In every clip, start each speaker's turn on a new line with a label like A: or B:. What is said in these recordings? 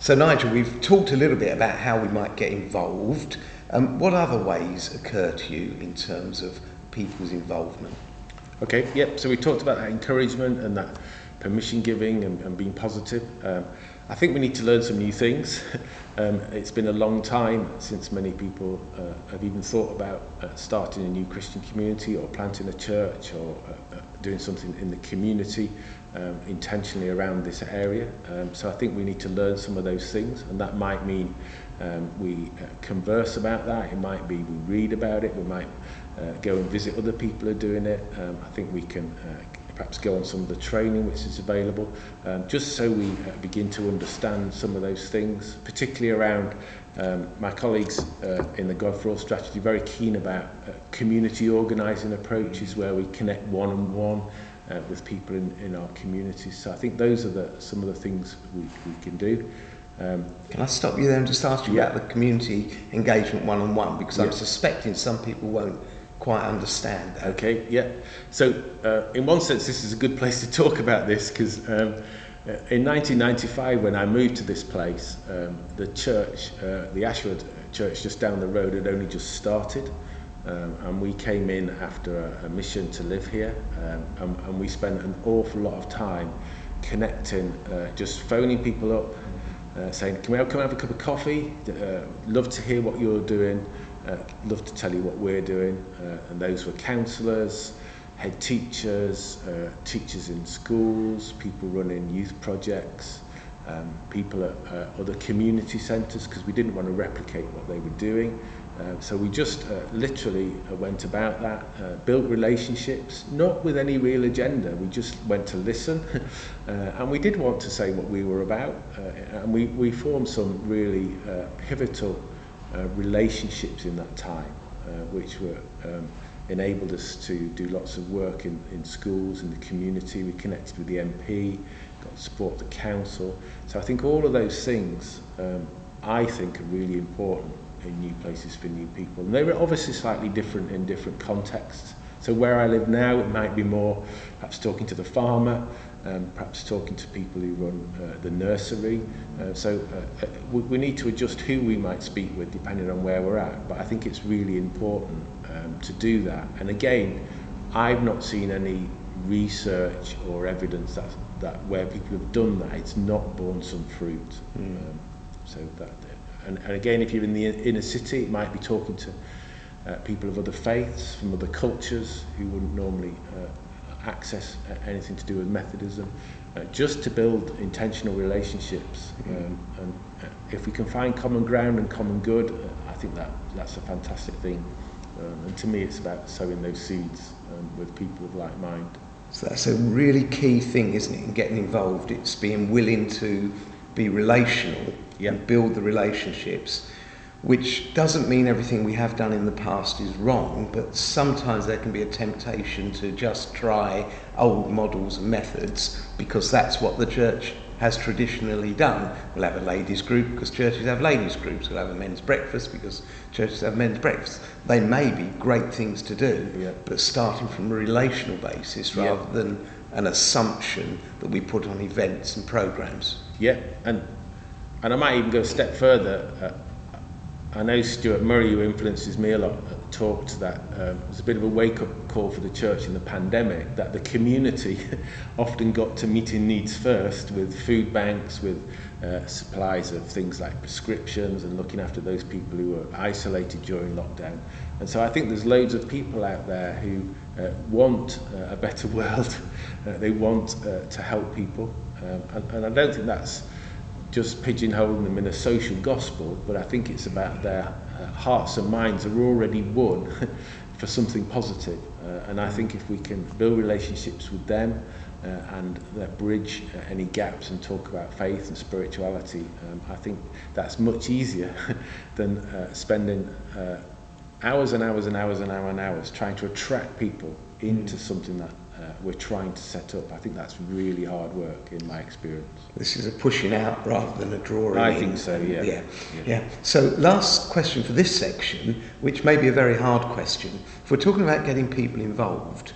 A: So Nigel, we've talked a little bit about how we might get involved. What other ways occur to you in terms of people's involvement?
B: Okay, yep, so we talked about that encouragement and that permission giving and being positive. I think we need to learn some new things. It's been a long time since many people have even thought about starting a new Christian community or planting a church or doing something in the community intentionally around this area. So I think we need to learn some of those things, and that might mean we converse about that. It might be we read about it. We might go and visit other people who are doing it. I think we can perhaps go on some of the training which is available, just so we begin to understand some of those things, particularly around my colleagues in the God for All strategy, very keen about community organising approaches where we connect one-on-one with people in our communities. So I think those are some of the things we can do.
A: Can I stop you there and just ask you about the community engagement one-on-one, because I'm suspecting some people won't quite understand that.
B: Okay, yeah. So in one sense this is a good place to talk about this, because in 1995 when I moved to this place, the church, the Ashwood church just down the road, had only just started, and we came in after a mission to live here, and we spent an awful lot of time connecting, just phoning people up, saying, can we come have a cup of coffee? Love to hear what you're doing. Love to tell you what we're doing. And those were counsellors, head teachers, teachers in schools, people running youth projects, people at other community centres, because we didn't want to replicate what they were doing. So we just literally went about that, built relationships, not with any real agenda. We just went to listen, and we did want to say what we were about, and we formed some really pivotal relationships in that time, which were enabled us to do lots of work in schools, in the community. We connected with the MP, got support of the council. So I think all of those things I think are really important in new places for new people. And they were obviously slightly different in different contexts. So where I live now, it might be more perhaps talking to the farmer, perhaps talking to people who run the nursery. So we need to adjust who we might speak with depending on where we're at. But I think it's really important to do that. And again, I've not seen any research or evidence that where people have done that, it's not borne some fruit. So that, and again, if you're in the inner city, it might be talking to people of other faiths, from other cultures who wouldn't normally access anything to do with Methodism, just to build intentional relationships. And if we can find common ground and common good, I think that's a fantastic thing. And to me, it's about sowing those seeds with people of like mind.
A: So that's a really key thing, isn't it, in getting involved? It's being willing to be relational and build the relationships, which doesn't mean everything we have done in the past is wrong, but sometimes there can be a temptation to just try old models and methods because that's what the church has traditionally done. We'll have a ladies group because churches have ladies groups. We'll have a men's breakfast because churches have men's breakfasts. They may be great things to do, but starting from a relational basis rather than an assumption that we put on events and programs.
B: Yeah, and I might even go a step further. I know Stuart Murray, who influences me a lot, talked that it was a bit of a wake-up call for the church in the pandemic, that the community often got to meeting needs first with food banks, with supplies of things like prescriptions and looking after those people who were isolated during lockdown. And so I think there's loads of people out there who want a better world. They want to help people. And I don't think that's just pigeonholing them in a social gospel, but I think it's about their hearts and minds are already won for something positive. And I think if we can build relationships with them and bridge any gaps and talk about faith and spirituality, I think that's much easier than spending hours and hours and hours and hours and hours trying to attract people into something that we're trying to set up. I think that's really hard work in my experience.
A: This is a pushing out rather than a drawing
B: I
A: in.
B: think so, yeah.
A: So last question for this section, which may be a very hard question. If we're talking about getting people involved,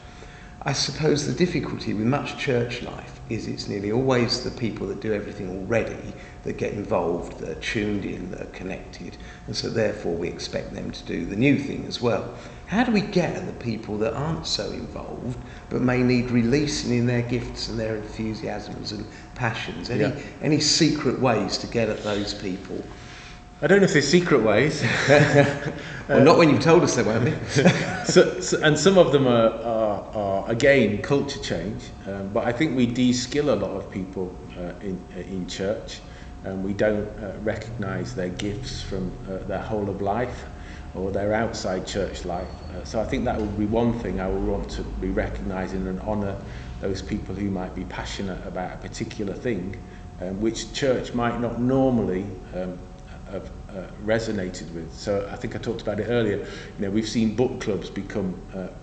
A: I suppose the difficulty with much church life is it's nearly always the people that do everything already that get involved, that are tuned in, that are connected, and so therefore we expect them to do the new thing as well. How do we get at the people that aren't so involved but may need releasing in their gifts and their enthusiasms and passions? Any secret ways to get at those people?
B: I don't know if there's secret ways.
A: Well, not when you've told us there won't be.
B: And some of them are again, culture change. But I think we de-skill a lot of people in church, and we don't recognise their gifts from their whole of life or their outside church life. So I think that would be one thing I would want to be recognising and honour those people who might be passionate about a particular thing, which church might not normally have resonated with. So I think I talked about it earlier. You know, we've seen book clubs become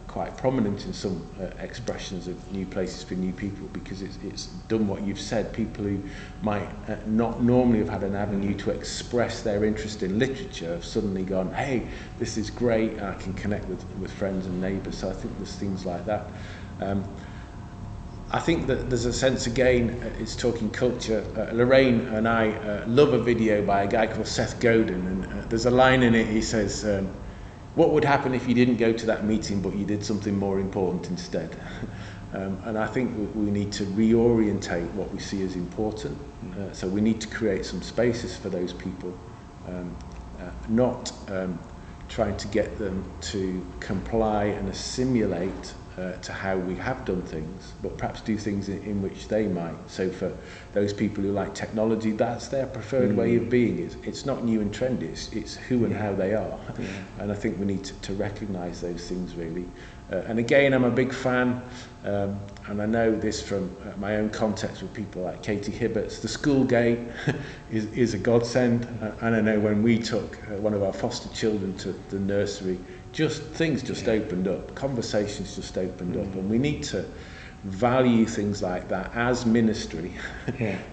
B: quite prominent in some expressions of new places for new people, because it's done what you've said. People who might not normally have had an avenue to express their interest in literature have suddenly gone, hey, this is great, and I can connect with friends and neighbours. So I think there's things like that. I think that there's a sense, again, it's talking culture. Lorraine and I love a video by a guy called Seth Godin, and there's a line in it, he says, what would happen if you didn't go to that meeting but you did something more important instead? And I think we need to reorientate what we see as important. So we need to create some spaces for those people, not trying to get them to comply and assimilate to how we have done things, but perhaps do things in which they might. So for those people who like technology, that's their preferred way of being. It's not new and trendy, it's who and how they are. And I think we need to recognise those things, really. And again, I'm a big fan, and I know this from my own context with people like Katie Hibberts. The school gate is a godsend, and I know when we took one of our foster children to the nursery, things just opened up, conversations just opened up, and we need to value things like that as ministry,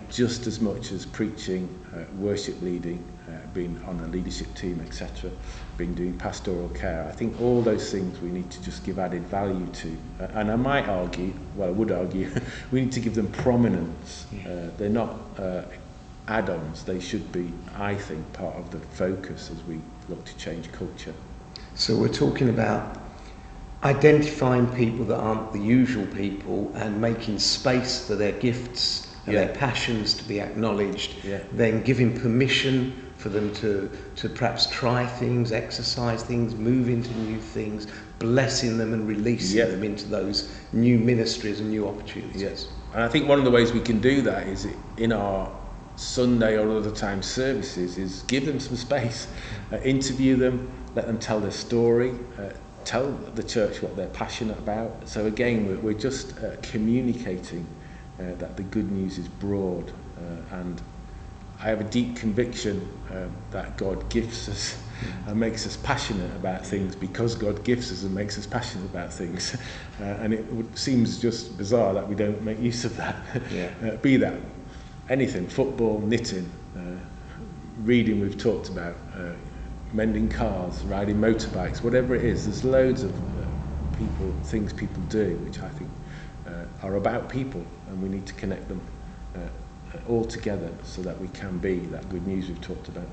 B: just as much as preaching, worship leading, being on a leadership team, etc., doing pastoral care. I think all those things we need to just give added value to, and I would argue, we need to give them prominence. They're not add-ons, they should be, I think, part of the focus as we look to change culture.
A: So we're talking about identifying people that aren't the usual people and making space for their gifts and their passions to be acknowledged, then giving permission for them to perhaps try things, exercise things, move into new things, blessing them and releasing them into those new ministries and new opportunities.
B: Yes. And I think one of the ways we can do that is in our Sunday or other time services is give them some space, interview them, let them tell their story, tell the church what they're passionate about. So again, we're just communicating that the good news is broad, and I have a deep conviction that God gifts us and makes us passionate about things because God gifts us and makes us passionate about things. And it seems just bizarre that we don't make use of that. Be that anything, football, knitting, reading we've talked about, mending cars, riding motorbikes, whatever it is. There's loads of things people do which I think are about people, and we need to connect them all together so that we can be that good news we've talked about.